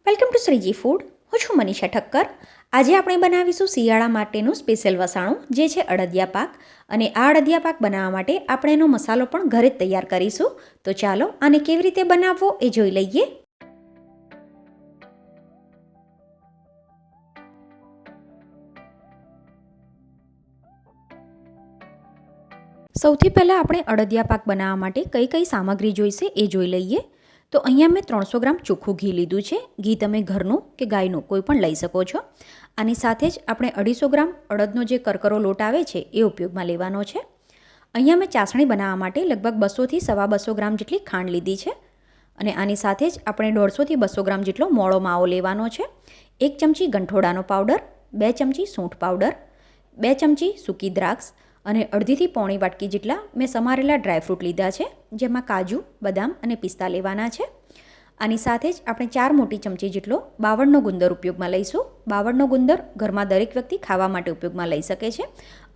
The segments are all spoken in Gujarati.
Welcome to Shriji food. હું છું મનીષા ઠક્કર. આજે આપણે બનાવીશું શિયાળા માટેનું સ્પેશિયલ વસાણું, જે છે અડદિયા પાક. અને આ અડદિયા પાક બનાવવા માટે આપણે એનો મસાલો પણ ઘરે જ તૈયાર કરીશું. તો ચાલો આને કેવી રીતે બનાવવો એ જોઈ લઈએ. સૌથી પહેલાં આપણે અડદિયા પાક બનાવવા માટે કઈ કઈ સામગ્રી જોઈશે એ જોઈ લઈએ. તો અહીંયા મેં 300 ગ્રામ ચોખ્ખું ઘી લીધું છે. ઘી તમે ઘરનું કે ગાયનું કોઈ પણ લઈ શકો છો. આની સાથે જ આપણે 250 ગ્રામ અડદનો જે કરકરો લોટ આવે છે એ ઉપયોગમાં લેવાનો છે. અહીંયા મેં ચાસણી બનાવવા માટે લગભગ 200થી 250 ગ્રામ જેટલી ખાંડ લીધી છે. અને આની સાથે જ આપણે 150થી 200 ગ્રામ જેટલો મોળો માવો લેવાનો છે. 1 ચમચી ગંઠોડાનો પાવડર, 2 ચમચી સૂંઠ પાવડર, 2 ચમચી સૂકી દ્રાક્ષ અને અડધીથી પોણી વાટકી જેટલા મેં સમારેલા ડ્રાયફ્રૂટ લીધા છે, જેમાં કાજુ, બદામ અને પિસ્તા લેવાના છે. આની સાથે જ આપણે 4 મોટી ચમચી જેટલો બાવળનો ગુંદર ઉપયોગમાં લઈશું. બાવળનો ગુંદર ઘરમાં દરેક વ્યક્તિ ખાવા માટે ઉપયોગમાં લઈ શકે છે.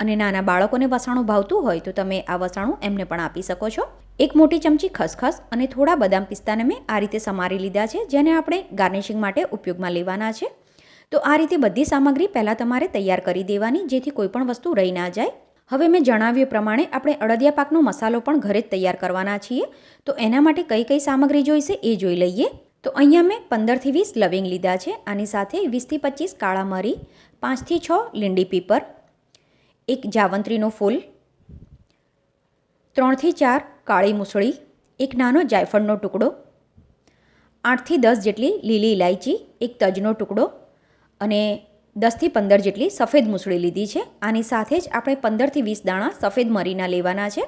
અને નાના બાળકોને વસાણું ભાવતું હોય તો તમે આ વસાણું એમને પણ આપી શકો છો. 1 મોટી ચમચી ખસખસ અને થોડા બદામ પિસ્તાને મેં આ રીતે સમારી લીધા છે, જેને આપણે ગાર્નિશિંગ માટે ઉપયોગમાં લેવાના છે. તો આ રીતે બધી સામગ્રી પહેલાં તમારે તૈયાર કરી દેવાની, જેથી કોઈ પણ વસ્તુ રહી ના જાય. હવે મેં જણાવ્યું પ્રમાણે આપણે અડદિયા પાકનો મસાલો પણ ઘરે જ તૈયાર કરવાના છીએ. તો એના માટે કઈ કઈ સામગ્રી જોઈશે એ જોઈ લઈએ. તો અહીંયા મેં 15થી 20 લવિંગ લીધા છે. આની સાથે 20થી 25 કાળા મરી, 5થી 6 લીંડી પીપર, 1 જાવંત્રીનો ફૂલ, 3થી 4 કાળી મૂસળી, 1 નાનો જાયફળનો ટુકડો, 8થી 10 જેટલી લીલી ઇલાયચી, 1 તજનો ટુકડો અને 10થી 15 જેટલી સફેદ મૂસળી લીધી છે. આની સાથે જ આપણે 15થી 20 દાણા સફેદ મરીના લેવાના છે.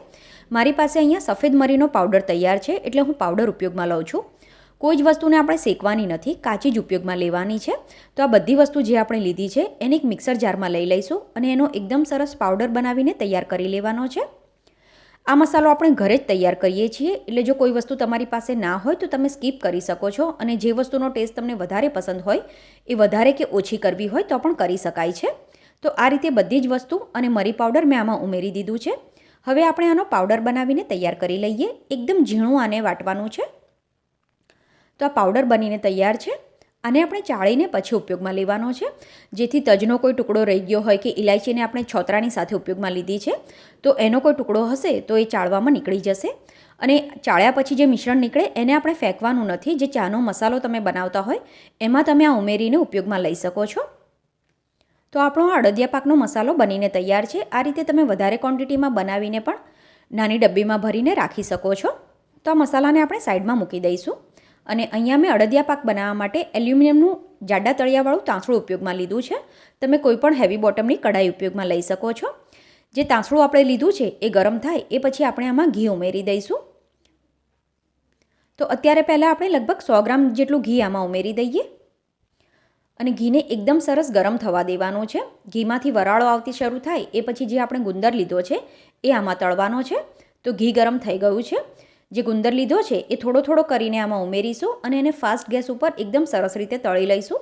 મારી પાસે અહીંયા સફેદ મરીનો પાવડર તૈયાર છે, એટલે હું પાવડર ઉપયોગમાં લઉં છું. કોઈ જ વસ્તુને આપણે શેકવાની નથી, કાચી જ ઉપયોગમાં લેવાની છે. તો આ બધી વસ્તુ જે આપણે લીધી છે એને એક મિક્સર જારમાં લઈ લઈશું અને એનો એકદમ સરસ પાવડર બનાવીને તૈયાર કરી લેવાનો છે. આ મસાલો આપણે ઘરે જ તૈયાર કરીએ છીએ, એટલે જો કોઈ વસ્તુ તમારી પાસે ના હોય તો તમે સ્કીપ કરી શકો છો. અને જે વસ્તુનો ટેસ્ટ તમને વધારે પસંદ હોય એ વધારે કે ઓછી કરવી હોય તો પણ કરી શકાય છે. તો આ રીતે બધી જ વસ્તુ અને મરી પાવડર મેં આમાં ઉમેરી દીધું છે. હવે આપણે આનો પાવડર બનાવીને તૈયાર કરી લઈએ. એકદમ ઝીણું આને વાટવાનું છે. તો આ પાવડર બનીને તૈયાર છે. આને આપણે ચાળીને પછી ઉપયોગમાં લેવાનો છે, જેથી તજનો કોઈ ટુકડો રહી ગયો હોય કે ઇલાયચીને આપણે છોતરાની સાથે ઉપયોગમાં લીધી છે તો એનો કોઈ ટુકડો હશે તો એ ચાળવામાં નીકળી જશે. અને ચાળ્યા પછી જે મિશ્રણ નીકળે એને આપણે ફેંકવાનું નથી. જે ચાનો મસાલો તમે બનાવતા હોય એમાં તમે આ ઉમેરીને ઉપયોગમાં લઈ શકો છો. તો આપણો આ અડદિયા પાકનો મસાલો બનીને તૈયાર છે. આ રીતે તમે વધારે ક્વોન્ટિટીમાં બનાવીને પણ નાની ડબ્બીમાં ભરીને રાખી શકો છો. તો આ મસાલાને આપણે સાઈડમાં મૂકી દઈશું. અને અહીંયા મેં અડદિયા પાક બનાવવા માટે એલ્યુમિનિયમનું જાડા તળિયાવાળું તાંસળું ઉપયોગમાં લીધું છે. તમે કોઈ પણ હેવી બોટમની કઢાઈ ઉપયોગમાં લઈ શકો છો. જે તાંસળું આપણે લીધું છે એ ગરમ થાય એ પછી આપણે આમાં ઘી ઉમેરી દઈશું. તો અત્યારે પહેલાં આપણે લગભગ 100 ગ્રામ જેટલું ઘી આમાં ઉમેરી દઈએ અને ઘીને એકદમ સરસ ગરમ થવા દેવાનું છે. ઘીમાંથી વરાળો આવતી શરૂ થાય એ પછી જે આપણે ગુંદર લીધો છે એ આમાં તળવાનો છે. તો ઘી ગરમ થઈ ગયું છે. જે ગુંદર લીધો છે એ થોડો થોડો કરીને આમાં ઉમેરીશું અને એને ફાસ્ટ ગેસ ઉપર એકદમ સરસ રીતે તળી લઈશું.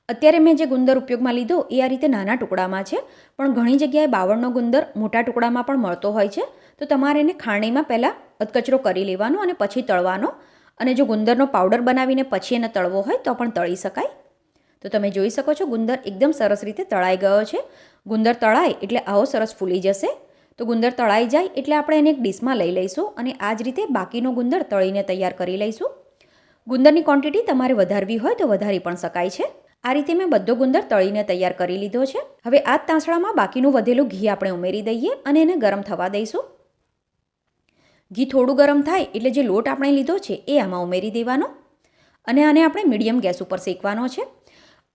અત્યારે મેં જે ગુંદર ઉપયોગમાં લીધો એ આ રીતે નાના ટુકડામાં છે, પણ ઘણી જગ્યાએ બાવળનો ગુંદર મોટા ટુકડામાં પણ મળતો હોય છે. તો તમારે એને ખાણીમાં પહેલાં અધકચરો કરી લેવાનો અને પછી તળવાનો. અને જો ગુંદરનો પાવડર બનાવીને પછી એને તળવો હોય તો પણ તળી શકાય. તો તમે જોઈ શકો છો ગુંદર એકદમ સરસ રીતે તળાઈ ગયો છે. ગુંદર તળાય એટલે આવો સરસ ફૂલી જશે. તો ગુંદર તળાઈ જાય એટલે આપણે એને એક ડીશમાં લઈ લઈશું અને આ જ રીતે બાકીનો ગુંદર તળીને તૈયાર કરી લઈશું. ગુંદરની ક્વોન્ટિટી તમારે વધારવી હોય તો વધારી પણ શકાય છે. આ રીતે મેં બધો ગુંદર તળીને તૈયાર કરી લીધો છે. હવે આ જ તાંસળામાં બાકીનું વધેલું ઘી આપણે ઉમેરી દઈએ અને એને ગરમ થવા દઈશું. ઘી થોડું ગરમ થાય એટલે જે લોટ આપણે લીધો છે એ આમાં ઉમેરી દેવાનો અને આને આપણે મીડિયમ ગેસ ઉપર શેકવાનો છે.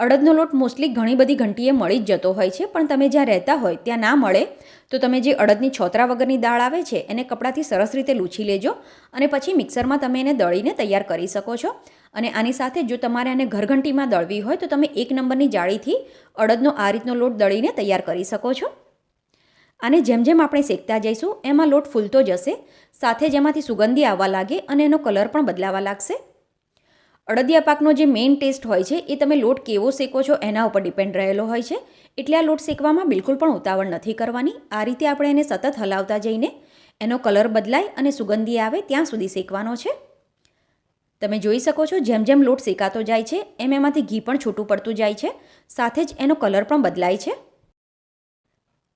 અડદનો લોટ મોસ્ટલી ઘણી બધી ઘંટીએ મળી જ જતો હોય છે, પણ તમે જ્યાં રહેતા હોય ત્યાં ના મળે તો તમે જે અડદની છોતરા વગરની દાળ આવે છે એને કપડાથી સરસ રીતે લૂછી લેજો અને પછી મિક્સરમાં તમે એને દળીને તૈયાર કરી શકો છો. અને આની સાથે જો તમારે આને ઘરઘંટીમાં દળવી હોય તો તમે 1 નંબરની જાળીથી અડદનો આ રીતનો લોટ દળીને તૈયાર કરી શકો છો. આને જેમ જેમ આપણે શેકતા જઈશું એમાં લોટ ફૂલતો જશે, સાથે જ એમાંથી સુગંધી આવવા લાગે અને એનો કલર પણ બદલાવા લાગશે. અડદિયા પાકનો જે મેઇન ટેસ્ટ હોય છે એ તમે લોટ કેવો શેકો છો એના ઉપર ડિપેન્ડ રહેલો હોય છે. એટલે આ લોટ શેકવામાં બિલકુલ પણ ઉતાવળ નથી કરવાની. આ રીતે આપણે એને સતત હલાવતા જઈને એનો કલર બદલાય અને સુગંધી આવે ત્યાં સુધી શેકવાનો છે. તમે જોઈ શકો છો જેમ જેમ લોટ શેકાતો જાય છે એમ એમાંથી ઘી પણ છૂટું પડતું જાય છે, સાથે જ એનો કલર પણ બદલાય છે.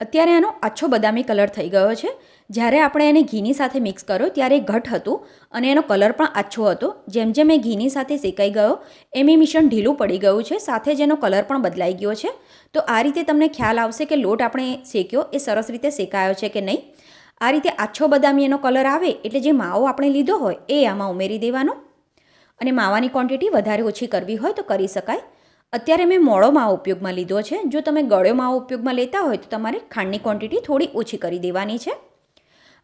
અત્યારે આનો આછો બદામી કલર થઈ ગયો છે. જ્યારે આપણે એને ઘીની સાથે મિક્સ કર્યો ત્યારે ઘટ હતું અને એનો કલર પણ આછો હતો. જેમ જેમ એ ઘીની સાથે શેકાઈ ગયો એમ એ મિશ્રણ ઢીલું પડી ગયું છે, સાથે જ એનો કલર પણ બદલાઈ ગયો છે. તો આ રીતે તમને ખ્યાલ આવશે કે લોટ આપણે શેક્યો એ સરસ રીતે શેકાયો છે કે નહીં. આ રીતે આછો બદામી એનો કલર આવે એટલે જે માવો આપણે લીધો હોય એ આમાં ઉમેરી દેવાનો, અને માવાની ક્વોન્ટિટી વધારે ઓછી કરવી હોય તો કરી શકાય. અત્યારે મેં મોળો માવો ઉપયોગમાં લીધો છે. જો તમે ગળ્યો માવો ઉપયોગમાં લેતા હોય તો તમારે ખાંડની ક્વોન્ટિટી થોડી ઓછી કરી દેવાની છે.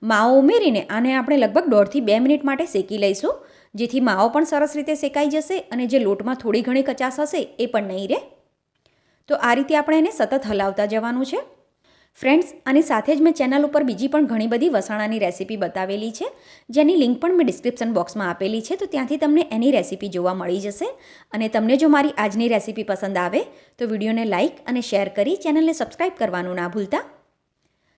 માવો ઉમેરીને આને આપણે લગભગ 1.5 થી 2 મિનિટ માટે શેકી લઈશું, જેથી માવો પણ સરસ રીતે શેકાઈ જશે અને જે લોટમાં થોડી ઘણી કચાશ હશે એ પણ નહીં રહે. તો આ રીતે આપણે એને સતત હલાવતા જવાનું છે. ફ્રેન્ડ્સ, આની સાથે જ મેં ચેનલ ઉપર બીજી પણ ઘણી બધી વસાણાની રેસીપી બતાવેલી છે, જેની લિંક પણ મેં ડિસ્ક્રિપ્શન બોક્સમાં આપેલી છે. તો ત્યાંથી તમને એની રેસીપી જોવા મળી જશે. અને તમને જો મારી આજની રેસીપી પસંદ આવે તો વિડીયોને લાઇક અને શેર કરી ચેનલને સબસ્ક્રાઈબ કરવાનું ના ભૂલતા.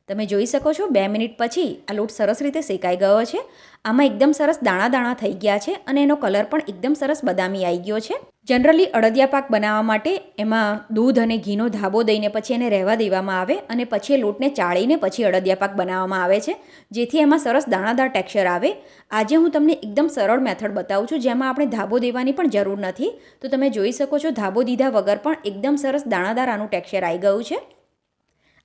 તમે જોઈ શકો છો 2 મિનિટ પછી આ લોટ સરસ રીતે શેકાઈ ગયો છે. આમાં એકદમ સરસ દાણા દાણા થઈ ગયા છે અને એનો કલર પણ એકદમ સરસ બદામી આવી ગયો છે. જનરલી અડદિયા પાક બનાવવા માટે એમાં દૂધ અને ઘીનો ધાબો દઈને પછી એને રહેવા દેવામાં આવે અને પછી એ લોટને ચાળીને પછી અડદિયા પાક બનાવવામાં આવે છે, જેથી એમાં સરસ દાણાદાર ટેક્સચર આવે. આજે હું તમને એકદમ સરળ મેથડ બતાવું છું, જેમાં આપણે ધાબો દેવાની પણ જરૂર નથી. તો તમે જોઈ શકો છો ધાબો દીધા વગર પણ એકદમ સરસ દાણાદાર આનું ટેક્સચર આવી ગયું છે.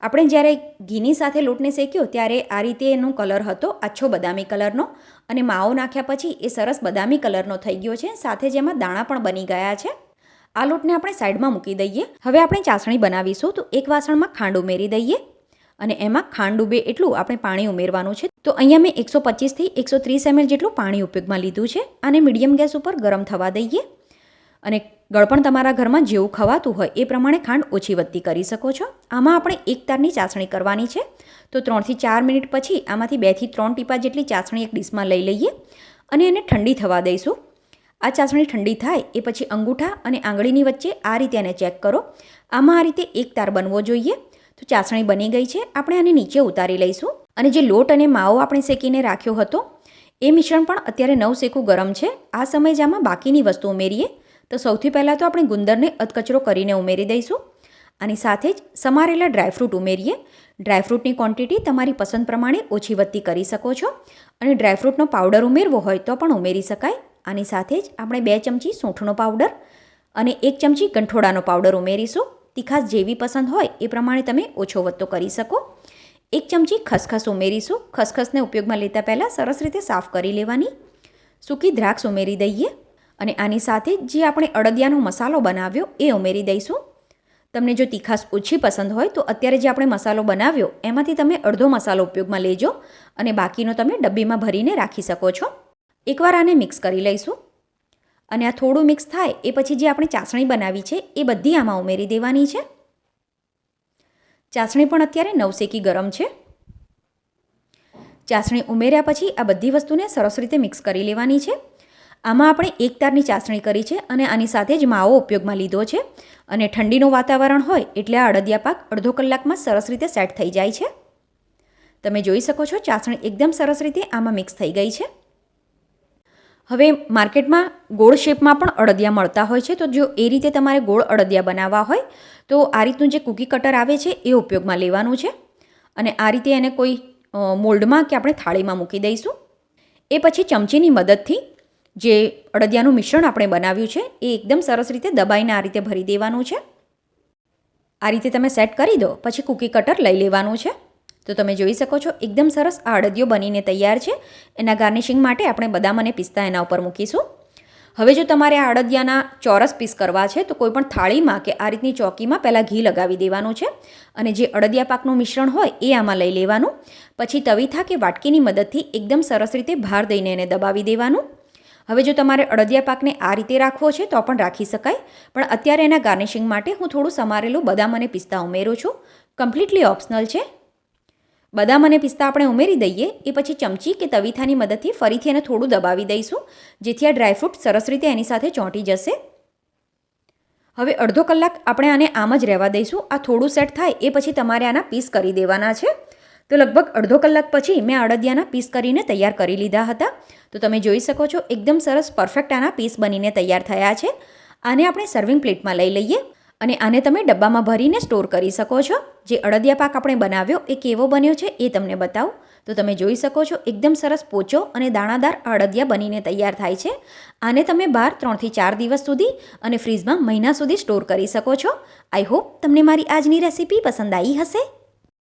આપણે જ્યારે ઘીની સાથે લોટને શેક્યો ત્યારે આ રીતે એનો કલર હતો, આછો બદામી કલરનો, અને માવો નાખ્યા પછી એ સરસ બદામી કલરનો થઈ ગયો છે, સાથે જ એમાં દાણા પણ બની ગયા છે. આ લોટને આપણે સાઈડમાં મૂકી દઈએ. હવે આપણે ચાસણી બનાવીશું. તો એક વાસણમાં ખાંડ ઉમેરી દઈએ અને એમાં ખાંડ ડૂબે એટલું આપણે પાણી ઉમેરવાનું છે. તો અહીંયા મેં 125 થી 130 ml જેટલું પાણી ઉપયોગમાં લીધું છે. આને મીડિયમ ગેસ ઉપર ગરમ થવા દઈએ અને ગળપણ તમારા ઘરમાં જેવું ખવાતું હોય એ પ્રમાણે ખાંડ ઓછી વધતી કરી શકો છો. આમાં આપણે એક તારની ચાસણી કરવાની છે. તો 3 થી 4 મિનિટ પછી આમાંથી 2 થી 3 ટીપા જેટલી ચાસણી એક ડીશમાં લઈ લઈએ અને એને ઠંડી થવા દઈશું. આ ચાસણી ઠંડી થાય એ પછી અંગૂઠા અને આંગળીની વચ્ચે આ રીતે એને ચેક કરો. આમાં આ રીતે એક તાર બનવો જોઈએ. તો ચાસણી બની ગઈ છે. આપણે આને નીચે ઉતારી લઈશું અને જે લોટ અને માવો આપણે શેકીને રાખ્યો હતો એ મિશ્રણ પણ અત્યારે નવશેકું ગરમ છે. આ સમયે જ આમાં બાકીની વસ્તુ ઉમેરીએ. તો સૌથી પહેલાં તો આપણે ગુંદરને અધકચરો કરીને ઉમેરી દઈશું. આની સાથે જ સમારેલા ડ્રાયફ્રૂટ ઉમેરીએ. ડ્રાયફ્રૂટની ક્વોન્ટિટી તમારી પસંદ પ્રમાણે ઓછી વધતી કરી શકો છો અને ડ્રાયફ્રૂટનો પાવડર ઉમેરવો હોય તો પણ ઉમેરી શકાય. આની સાથે જ આપણે 2 ચમચી સૂંઠનો પાવડર અને 1 ચમચી ગંઠોડાનો પાવડર ઉમેરીશું. તીખાશ જેવી પસંદ હોય એ પ્રમાણે તમે ઓછો વધતો કરી શકો. 1 ચમચી ખસખસ ઉમેરીશું. ખસખસને ઉપયોગમાં લેતા પહેલાં સરસ રીતે સાફ કરી લેવાની. સૂકી દ્રાક્ષ ઉમેરી દઈએ અને આની સાથે જે આપણે અડદિયાનો મસાલો બનાવ્યો એ ઉમેરી દઈશું. તમને જો તીખાશ ઓછી પસંદ હોય તો અત્યારે જે આપણે મસાલો બનાવ્યો એમાંથી તમે અડધો મસાલો ઉપયોગમાં લેજો અને બાકીનો તમે ડબ્બીમાં ભરીને રાખી શકો છો. એકવાર આને મિક્સ કરી લઈશું અને આ થોડું મિક્સ થાય એ પછી જે આપણે ચાસણી બનાવી છે એ બધી આમાં ઉમેરી દેવાની છે. ચાસણી પણ અત્યારે નવશેકી ગરમ છે. ચાસણી ઉમેર્યા પછી આ બધી વસ્તુને સરસ રીતે મિક્સ કરી લેવાની છે. આમાં આપણે એક તારની ચાસણી કરી છે અને આની સાથે જ માવો ઉપયોગમાં લીધો છે અને ઠંડીનું વાતાવરણ હોય એટલે આ અડદિયા પાક અડધો કલાકમાં સરસ રીતે સેટ થઈ જાય છે. તમે જોઈ શકો છો ચાસણી એકદમ સરસ રીતે આમાં મિક્સ થઈ ગઈ છે. હવે માર્કેટમાં ગોળ શેપમાં પણ અડદિયા મળતા હોય છે. તો જો એ રીતે તમારે ગોળ અડદિયા બનાવવા હોય તો આ રીતનું જે કૂકી કટર આવે છે એ ઉપયોગમાં લેવાનું છે અને આ રીતે એને કોઈ મોલ્ડમાં કે આપણે થાળીમાં મૂકી દઈશું. એ પછી ચમચીની મદદથી જે અડદિયાનું મિશ્રણ આપણે બનાવ્યું છે એ એકદમ સરસ રીતે દબાઈને આ રીતે ભરી દેવાનું છે. આ રીતે તમે સેટ કરી દો પછી કૂકી કટર લઈ લેવાનું છે. તો તમે જોઈ શકો છો એકદમ સરસ આ અડદિયો બનીને તૈયાર છે. એના ગાર્નિશિંગ માટે આપણે બદામ અને પિસ્તા એના ઉપર મૂકીશું. હવે જો તમારે આ અડદિયાના ચોરસ પીસ કરવા છે તો કોઈ પણ થાળીમાં કે આ રીતની ચોકીમાં પહેલાં ઘી લગાવી દેવાનું છે અને જે અડદિયા પાકનું મિશ્રણ હોય એ આમાં લઈ લેવાનું. પછી તવીથા કે વાટકીની મદદથી એકદમ સરસ રીતે ભાર દઈને એને દબાવી દેવાનું. હવે જો તમારે અડદિયા પાકને આ રીતે રાખવો છે તો પણ રાખી શકાય, પણ અત્યારે એના ગાર્નિશિંગ માટે હું થોડું સમારેલું બદામ અને પિસ્તા ઉમેરું છું. કમ્પ્લીટલી ઓપ્શનલ છે. બદામ અને પિસ્તા આપણે ઉમેરી દઈએ એ પછી ચમચી કે તવીથાની મદદથી ફરીથી એને થોડું દબાવી દઈશું જેથી આ ડ્રાયફ્રૂટ સરસ રીતે એની સાથે ચોંટી જશે. હવે અડધો કલાક આપણે આને આમ જ રહેવા દઈશું. આ થોડું સેટ થાય એ પછી તમારે આના પીસ કરી દેવાના છે. તો લગભગ અડધો કલાક પછી મેં અડદિયાના પીસ કરીને તૈયાર કરી લીધા હતા. તો તમે જોઈ શકો છો એકદમ સરસ પરફેક્ટ આના પીસ બનીને તૈયાર થયા છે. આને આપણે સર્વિંગ પ્લેટમાં લઈ લઈએ અને આને તમે ડબ્બામાં ભરીને સ્ટોર કરી શકો છો. જે અડદિયા પાક આપણે બનાવ્યો એ કેવો બન્યો છે એ તમને બતાવું. તો તમે જોઈ શકો છો એકદમ સરસ પોચો અને દાણાદાર અડદિયા બનીને તૈયાર થાય છે. આને તમે બહાર 3 થી 4 દિવસ સુધી અને ફ્રીજમાં મહિના સુધી સ્ટોર કરી શકો છો. આઈ હોપ તમને મારી આજની રેસીપી પસંદ આવી હશે.